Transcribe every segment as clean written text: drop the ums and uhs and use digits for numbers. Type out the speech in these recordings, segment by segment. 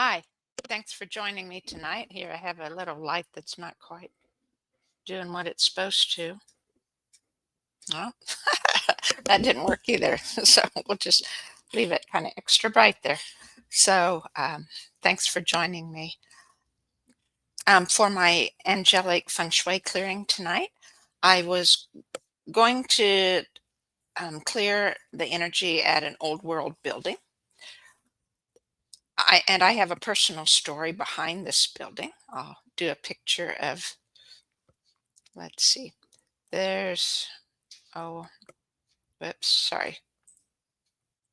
Hi, thanks for joining me tonight. Here I have a little light that's not quite doing what it's supposed to. Well, that didn't work either. So we'll just leave it kind of extra bright there. So thanks for joining me. For my angelic feng shui clearing tonight, I was going to clear the energy at an old world building. I have a personal story behind this building. I'll do a picture of, let's see. There's, oh, whoops, sorry.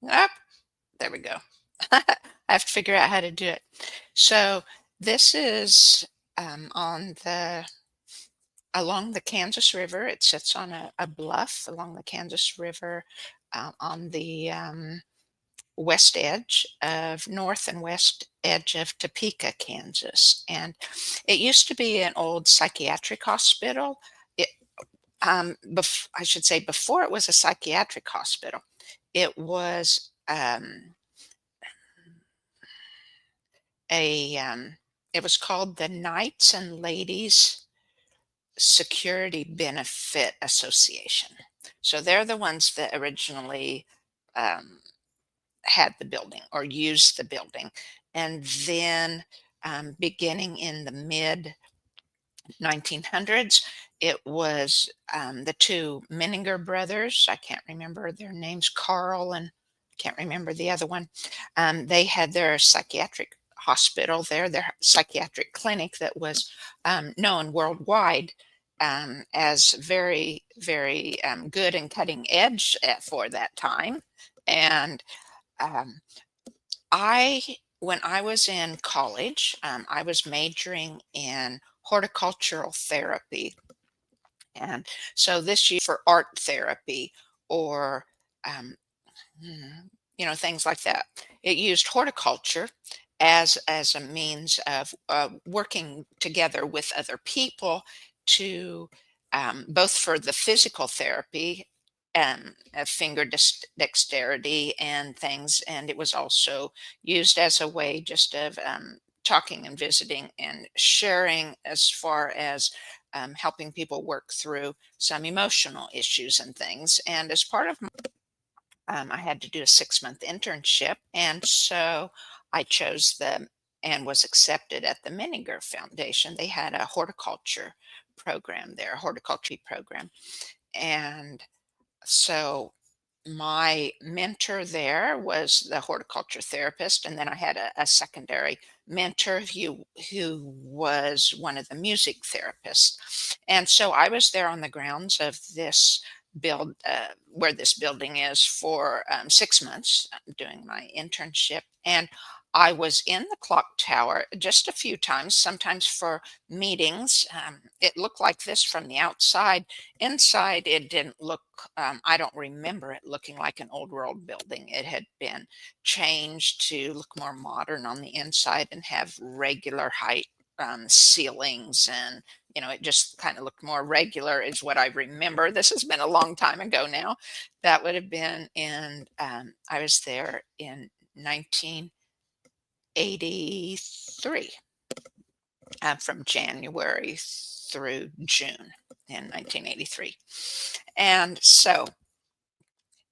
Up, there we go. I have to figure out how to do it. So this is on the along the Kansas River. It sits on a bluff along the Kansas River on the west edge of north and west edge of Topeka, Kansas. And it used to be an old psychiatric hospital. It, I should say before it was a psychiatric hospital, it was a it was called the Knights and Ladies Security Benefit Association. So they're the ones that originally um, had the building or used the building. And then beginning in the mid 1900s, it was the two Menninger brothers. I can't remember their names, Carl and can't remember the other one. They had their psychiatric hospital there, their psychiatric clinic that was known worldwide as very, very good and cutting edge for that time. And um, I, when I was in college, I was majoring in horticultural therapy. And so this year for art therapy or, um, things like that. It used horticulture as a means of working together with other people to both for the physical therapy of finger dexterity and things, and it was also used as a way just of talking and visiting and sharing as far as helping people work through some emotional issues and things. And as part of I had to do a 6-month internship. And so I chose them and was accepted at the Menninger Foundation. They had a horticulture program there, a horticulture program. And so my mentor there was the horticulture therapist. And then I had a secondary mentor who was one of the music therapists. And so I was there on the grounds of this where this building is for 6 months doing my internship. And I was in the clock tower just a few times, sometimes for meetings. It looked like this from the outside. Inside, it didn't look, I don't remember it looking like an old world building. It had been changed to look more modern on the inside and have regular height ceilings, and it just kind of looked more regular is what I remember. This has been a long time ago now. That would have been in I was there in 1983, from January through June in 1983. And so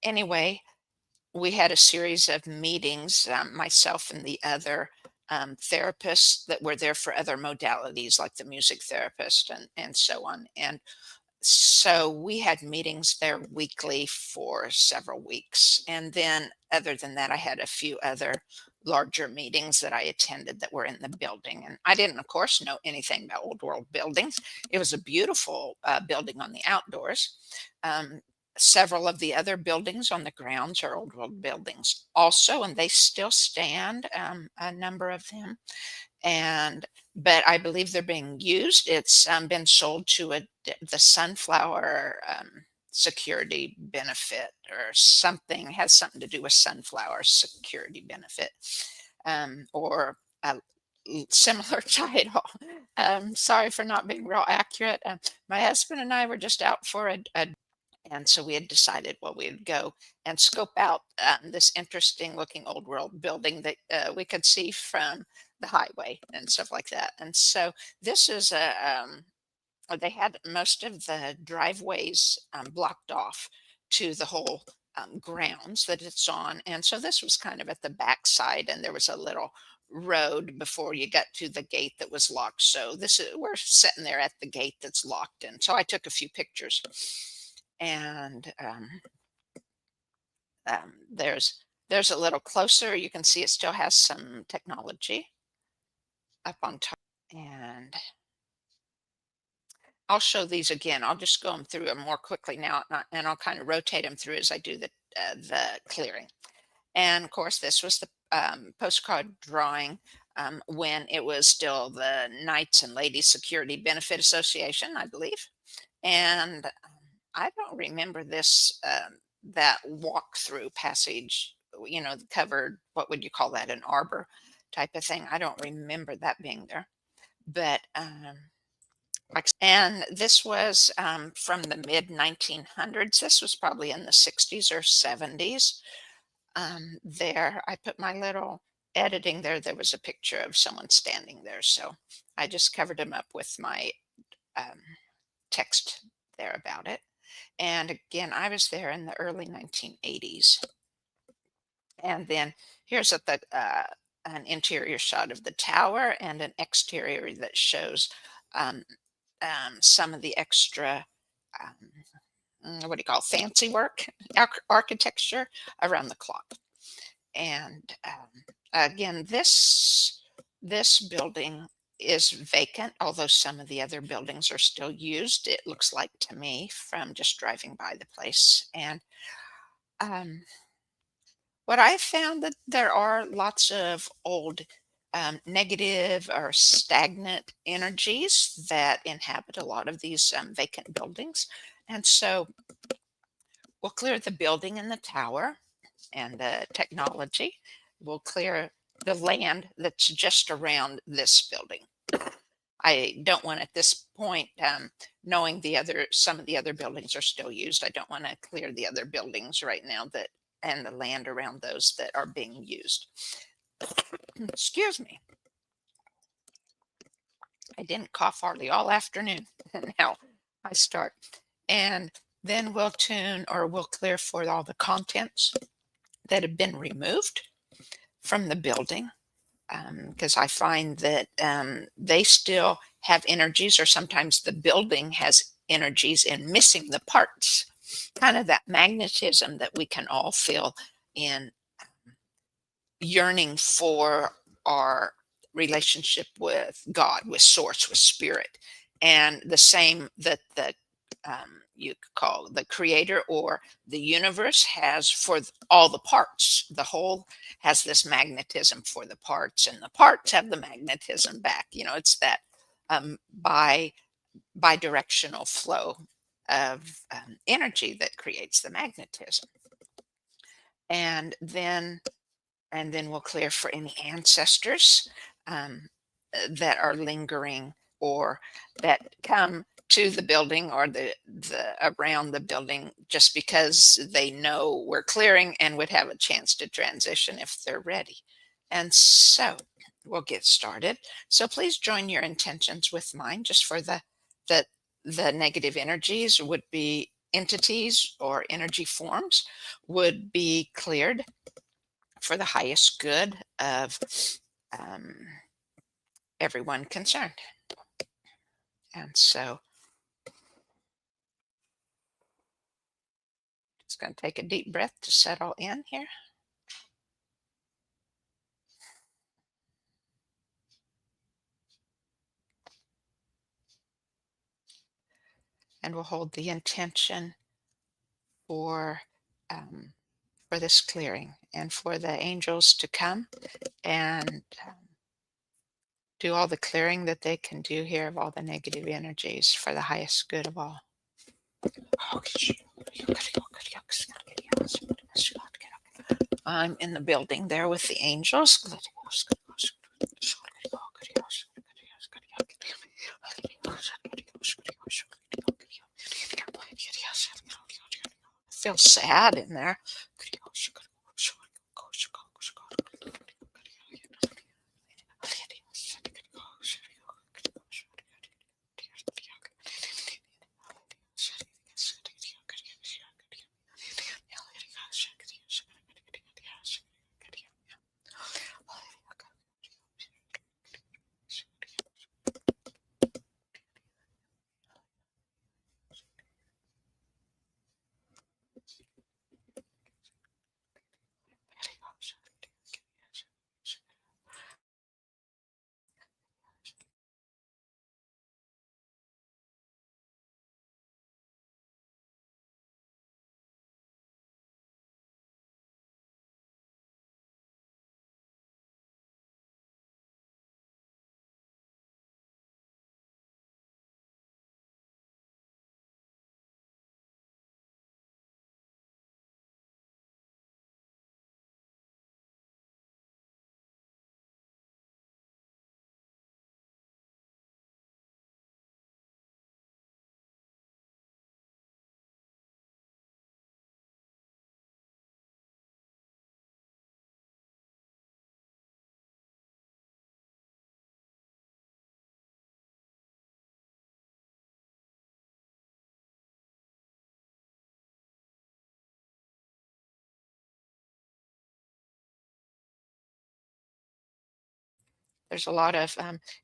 anyway, we had a series of meetings, myself and the other therapists that were there for other modalities, like the music therapist and so on. And so we had meetings there weekly for several weeks. And then, other than that, I had a few other larger meetings that I attended that were in the building. And I didn't, of course, know anything about old world buildings. It was a beautiful building on the outdoors. Um, Several of the other buildings on the grounds are old world buildings also, and they still stand, a number of them. And but I believe they're being used. It's been sold to the Sunflower Security Benefit or something, has something to do with Sunflower Security Benefit, or a similar title. Sorry for not being real accurate. My husband and I were just out for a And so we had decided, well, we'd go and scope out this interesting looking old world building that we could see from the highway and stuff like that. And so this is they had most of the driveways blocked off to the whole grounds that it's on. And so this was kind of at the back side, and there was a little road before you got to the gate that was locked. So this is we're sitting there at the gate that's locked. And so I took a few pictures. And there's a little closer. You can see it still has some technology up on top. And I'll show these again. I'll just go them through them more quickly now, and I'll kind of rotate them through as I do the clearing. And of course, this was the postcard drawing when it was still the Knights and Ladies Security Benefit Association, I believe. And I don't remember this that walk-through passage. Covered. What would you call that? An arbor type of thing. I don't remember that being there, but. And this was from the mid 1900s. This was probably in the 60s or 70s. There, I put my little editing there. There was a picture of someone standing there. So I just covered him up with my um, text there about it. And again, I was there in the early 1980s. And then here's an interior shot of the tower and an exterior that shows um, some of the extra, what do you call fancy work, architecture around the clock. And again, this building is vacant, although some of the other buildings are still used. It looks like to me from just driving by the place. And um, what I found that there are lots of old negative or stagnant energies that inhabit a lot of these vacant buildings. And so we'll clear the building and the tower and the technology. We'll clear the land that's just around this building. I don't want at this point, knowing some of the other buildings are still used, I don't want to clear the other buildings right now and the land around those that are being used. Excuse me. I didn't cough hardly all afternoon. Now I start. And then we'll clear for all the contents that have been removed from the building. Because I find that they still have energies, or sometimes the building has energies in missing the parts. Kind of that magnetism that we can all feel in yearning for our relationship with God, with Source, with Spirit, and the same that you could call the Creator or the universe has for all the parts. The whole has this magnetism for the parts, and the parts have the magnetism back. It's that bi-directional flow of energy that creates the magnetism. And then we'll clear for any ancestors that are lingering or that come to the building or the around the building just because they know we're clearing and would have a chance to transition if they're ready. And so we'll get started. So please join your intentions with mine just for the the negative energies would be entities or energy forms would be cleared for the highest good of um, everyone concerned. And so just going to take a deep breath to settle in here. And we'll hold the intention for this clearing and for the angels to come and do all the clearing that they can do here of all the negative energies for the highest good of all. I'm in the building there with the angels. feels sad in there. There's a lot of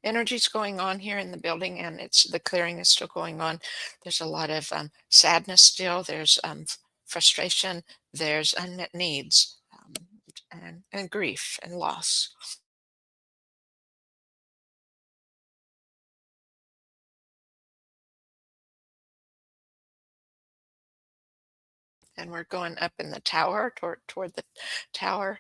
energies going on here in the building, and the clearing is still going on. There's a lot of sadness still. There's frustration. There's unmet needs, and grief and loss. And we're going up in the tower toward the tower.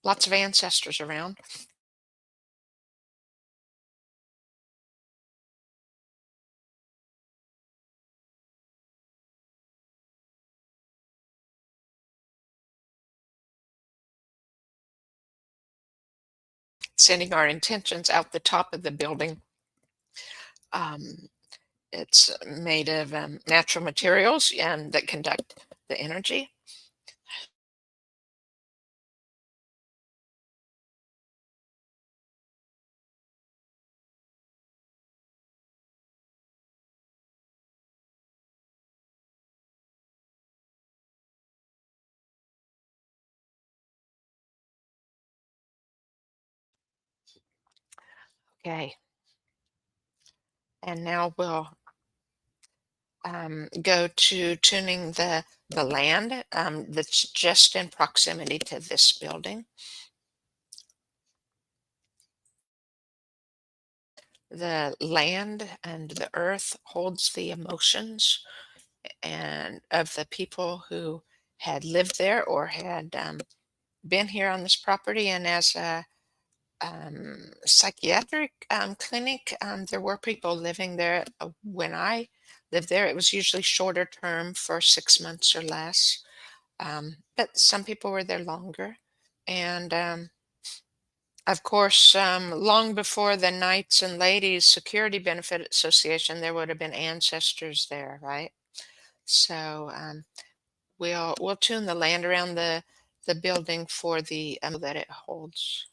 Lots of ancestors around. Sending our intentions out the top of the building. Um, it's made of natural materials and that conduct the energy. Okay. And now we'll go to tuning the land that's just in proximity to this building. The land and the earth holds the emotions and of the people who had lived there or had been here on this property. And as a psychiatric clinic, there were people living there. When I lived there, it was usually shorter term for 6 months or less. But some people were there longer. And of course, long before the Knights and Ladies Security Benefit Association, there would have been ancestors there, right? So we'll tune the land around the building for the that it holds.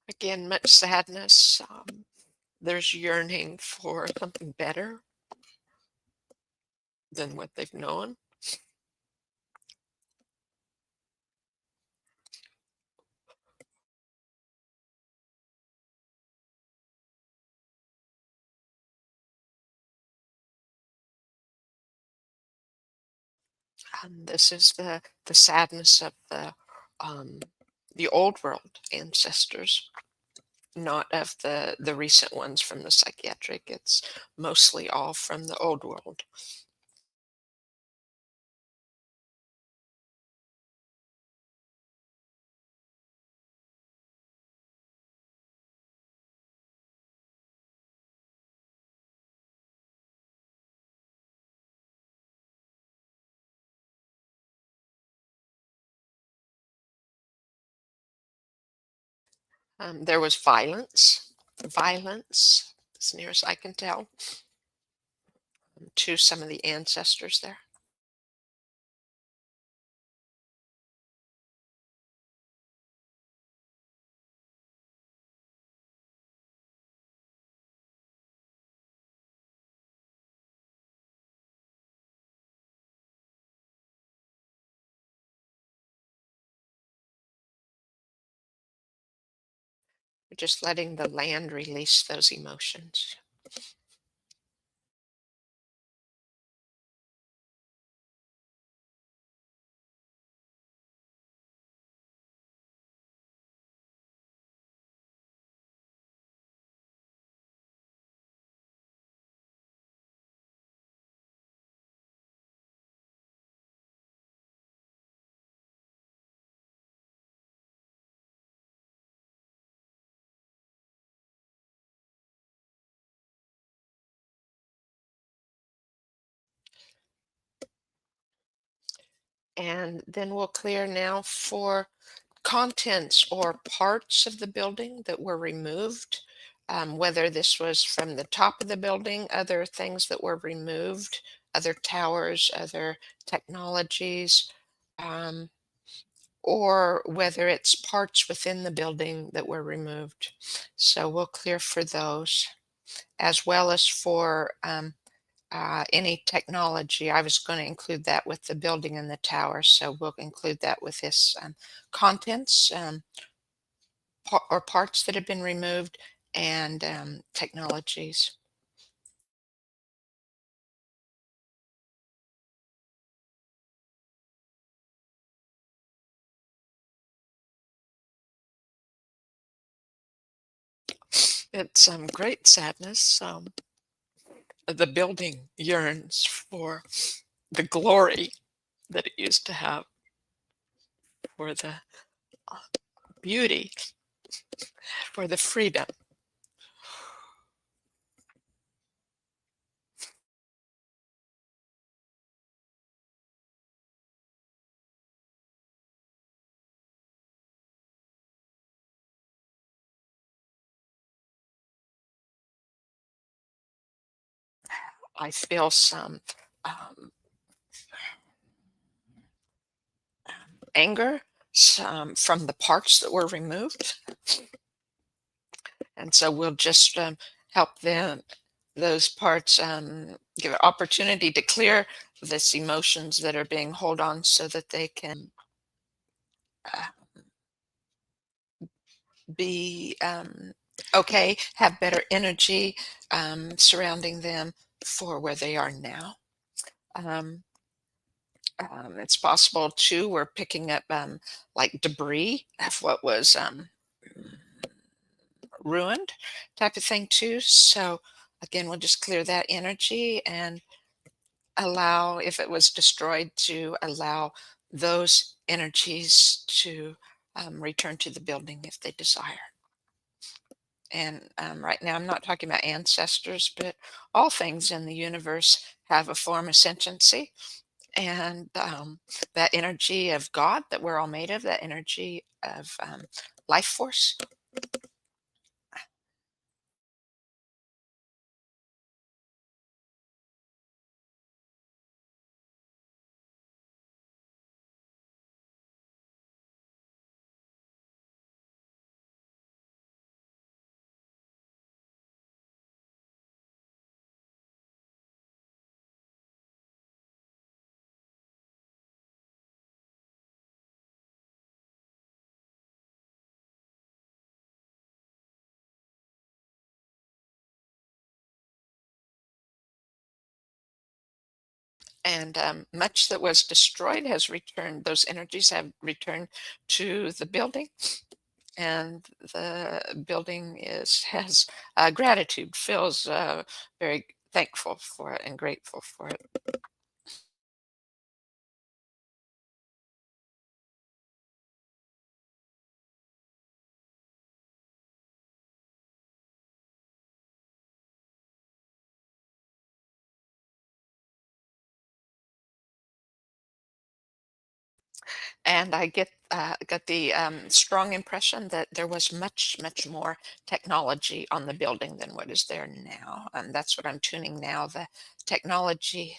Again, much sadness. There's yearning for something better than what they've known. This is the sadness of um, the old world ancestors, not of the recent ones from the psychiatric. It's mostly all from the old world. There was violence, as near as I can tell, to some of the ancestors there. Just letting the land release those emotions. And then we'll clear now for contents or parts of the building that were removed, whether this was from the top of the building, other things that were removed, other towers, other technologies, um, or whether it's parts within the building that were removed. So we'll clear for those, as well as for any technology. I was going to include that with the building and the tower, so we'll include that with this contents or parts that have been removed and technologies. It's great sadness. The building yearns for the glory that it used to have, for the uh, beauty, for the freedom. I feel some um, anger, some from the parts that were removed, and so we'll just help them those parts give an opportunity to clear this emotions that are being hold on so that they can uh, be okay, have better energy surrounding them for where they are now. um, it's possible too we're picking up like debris of what was ruined, type of thing too. So again, we'll just clear that energy and allow, if it was destroyed, to allow those energies to return to the building if they desire. And right now, I'm not talking about ancestors, but all things in the universe have a form of sentiency. And that energy of God that we're all made of, that energy of life force. And much that was destroyed has returned. Those energies have returned to the building, and the building is has gratitude, feels very thankful for it and grateful for it. And I got the strong impression that there was much more technology on the building than what is there now. And that's what I'm tuning now. The technology.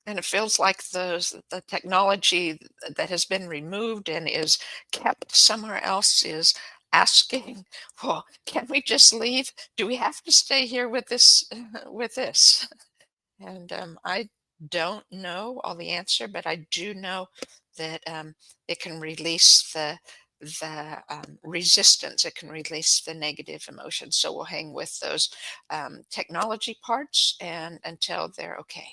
And it feels like the technology that has been removed and is kept somewhere else is asking, "Well, can we just leave? Do we have to stay here with this with this?" And I don't know all the answer, but I do know that it can release the resistance. It can release the negative emotions. So we'll hang with those technology parts and until they're okay.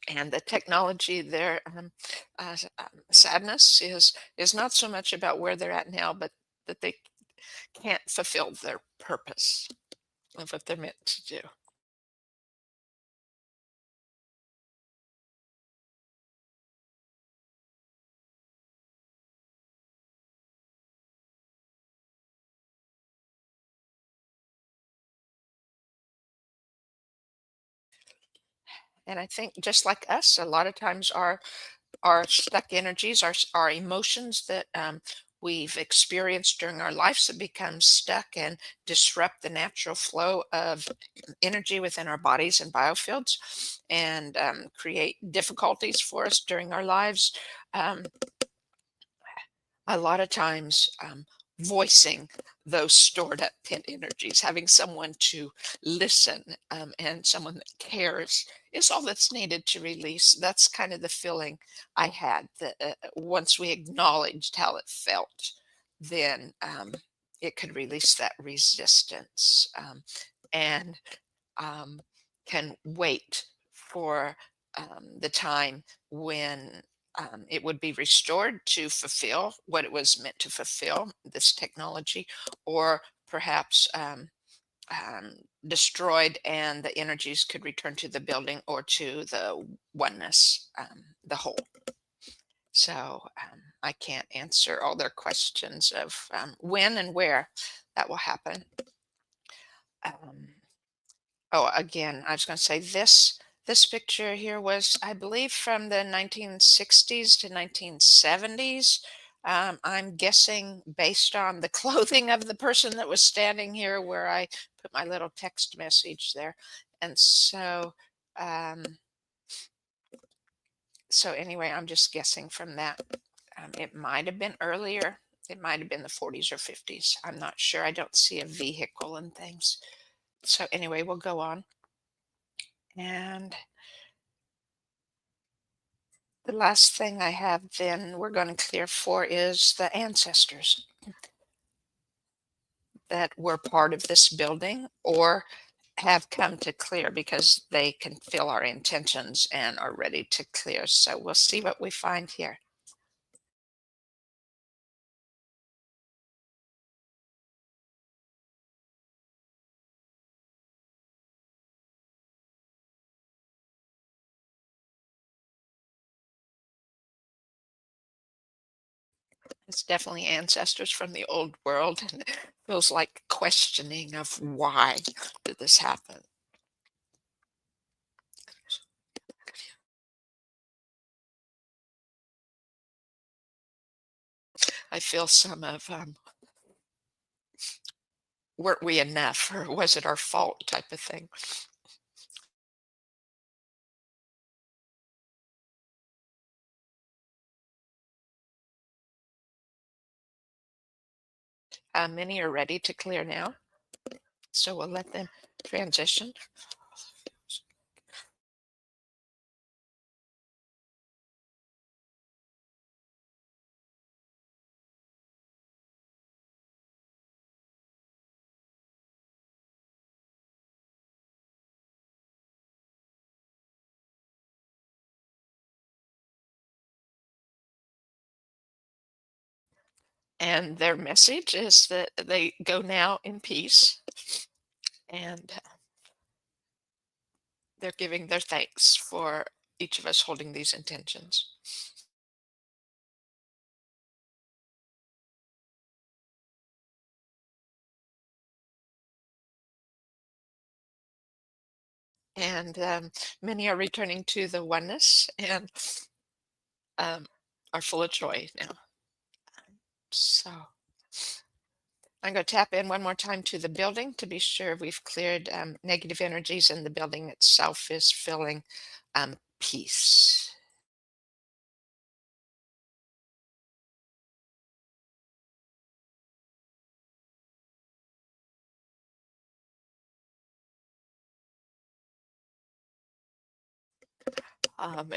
And the technology, their sadness is not so much about where they're at now, but that they can't fulfill their purpose of what they're meant to do. And I think just like us, a lot of times our stuck energies, our emotions that we've experienced during our lives that become stuck and disrupt the natural flow of energy within our bodies and biofields and create difficulties for us during our lives. Um, a lot of times voicing those stored up pent energies, having someone to listen and someone that cares is all that's needed to release. That's kind of the feeling I had that once we acknowledged how it felt, then it could release that resistance and um, can wait for the time when it would be restored to fulfill what it was meant to fulfill, this technology, or perhaps um, destroyed and the energies could return to the building or to the oneness, the whole. So I can't answer all their questions of when and where that will happen. Um, Oh, again, I was going to say this picture here was, I believe, from the 1960s to 1970s. I'm guessing based on the clothing of the person that was standing here, where I put my little text message there, and um, so anyway, I'm just guessing from that. It might have been earlier. It might have been the 40s or 50s. I'm not sure. I don't see a vehicle and things. So anyway, we'll go on. And the last thing I have then we're going to clear for is the ancestors that were part of this building or have come to clear because they can feel our intentions and are ready to clear. So we'll see what we find here. It's definitely ancestors from the old world and it feels like questioning of why did this happen. I feel some of, weren't we enough or was it our fault type of thing. Many are ready to clear now, so we'll let them transition. And their message is that they go now in peace, and they're giving their thanks for each of us holding these intentions. And many are returning to the oneness and um, are full of joy now. So I'm going to tap in one more time to the building to be sure we've cleared negative energies and the building itself is feeling peace.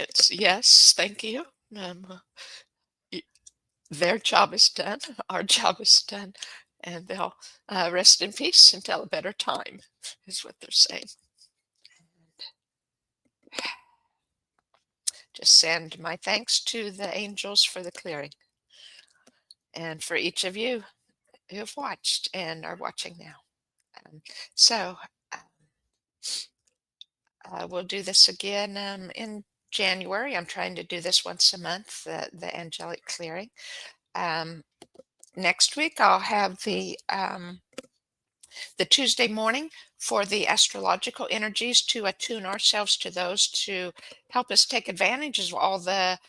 It's yes, thank you. Um, y- their job is done, our job is done, and they'll rest in peace until a better time, is what they're saying. Just send my thanks to the angels for the clearing and for each of you who have watched and are watching now. Um, so um, we'll do this again in January. I'm trying to do this once a month, the angelic clearing. Um, Next week, I'll have the Tuesday morning for the astrological energies to attune ourselves to those to help us take advantage of all the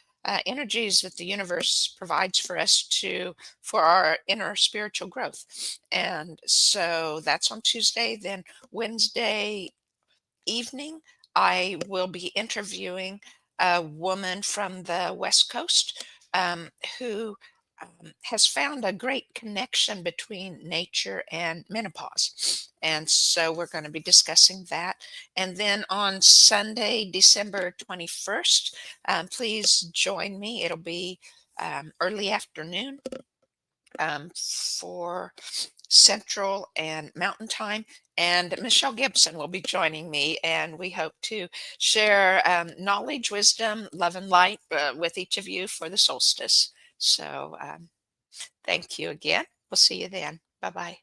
energies that the universe provides for us to for our inner spiritual growth. And so that's on Tuesday. Then Wednesday evening, I will be interviewing a woman from the West Coast who has found a great connection between nature and menopause. And so we're going to be discussing that. And then on Sunday, December 21st, please join me. It'll be early afternoon for Central and Mountain Time. And Michelle Gibson will be joining me, and we hope to share knowledge, wisdom, love, and light with each of you for the solstice. So, thank you again. We'll see you then. Bye bye.